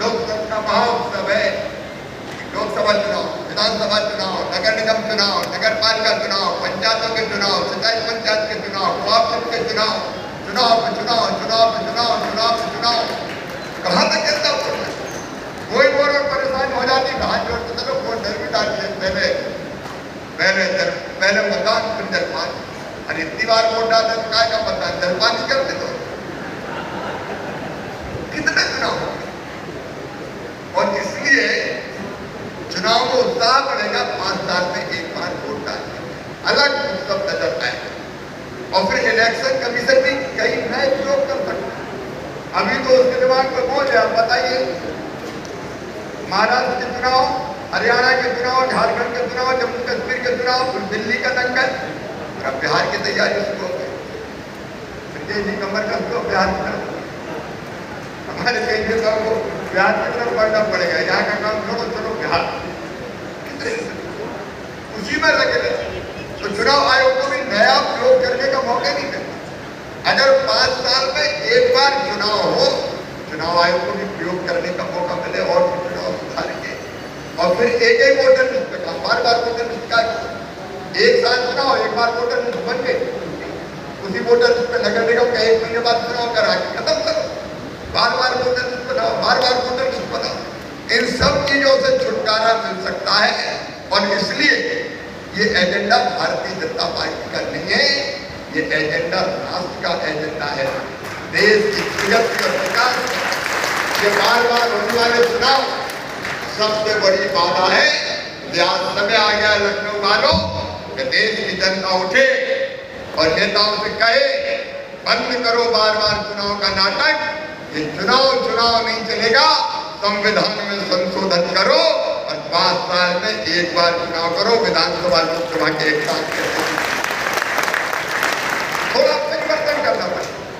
लोकतंत्र का महोत्सव है। लोकसभा चुनाव, विधानसभा चुनाव, नगर निगम चुनाव, नगर पालिका चुनाव, पंचायतों के चुनाव, सिंचाई पंचायत के चुनाव, कोऑपरेटिव के चुनाव, चुनाव पे चुनाव, चुनाव पे चुनाव, चुनाव पे चुनाव, कहाँ तक चलता बोलना? कोई बोल परेशान हो जाती, हाथ जोड़ के चलो वोट डर भी डालिए, पहले मतदान फिर जलपान। अरे इतनी बार वोट डालते तो काय का मतदान, जलपान ही करते तो कितने चुनाव होंगे? और इसलिए चुनाव में उत्साह बढ़ेगा 5 साल में एक बार वोट डालने, अलग उत्सव नजर आएगा। और फिर इलेक्शन कमीशन भी कई नए प्रयोग कर सकता है। अभी तो उसके दिमाग में बोल है, आप बताइए, महाराष्ट्र के चुनाव, हरियाणा के चुनाव, झारखंड के चुनाव, जम्मू कश्मीर के चुनाव, फिर दिल्ली का दंगल, अब बिहार की तैयारी शुरू हो गई। जी कमर का तो बिहार की तरफ, हमारे केंद्रीय साहब को बिहार की तरफ बढ़ना पड़ेगा, यहाँ का काम छोड़ो, चलो बिहार। उसी में लगे रहे तो चुनाव आयोग को भी नया प्रयोग करने का मौका नहीं मिलता। अगर 5 साल में एक बार चुनाव हो, चुनाव आयोग को भी प्रयोग करने का मौका मिले और चुनाव सुधारेंगे। और फिर एक ही वोटर लिस्ट पे काम, बार वोटर लिस्ट का एक साल चुनाव, एक बार वोटर लिस्ट बन गए, उसी वोटर लिस्ट पे नगर निगम का 1 महीने बाद चुनाव करा के खत्म करो, बार वोटर लिस्ट बनाओ, बार वोटर लिस्ट बनाओ। इन सब चीजों से छुटकारा मिल सकता है। और इसलिए ये एजेंडा भारतीय जनता पार्टी का नहीं है, ये एजेंडा राष्ट्र का एजेंडा है, देश की प्रगति और विकास। ये बार होने वाले चुनाव सबसे बड़ी बाधा है। आज समय आ गया लखनऊ वालों कि देश की जनता उठे और नेताओं से कहे बंद करो बार चुनाव का नाटक। ये चुनाव नहीं चलेगा, संविधान में संशोधन करो और 5 साल में एक बार चुनाव करो, विधानसभा लोकसभा के एक साथ।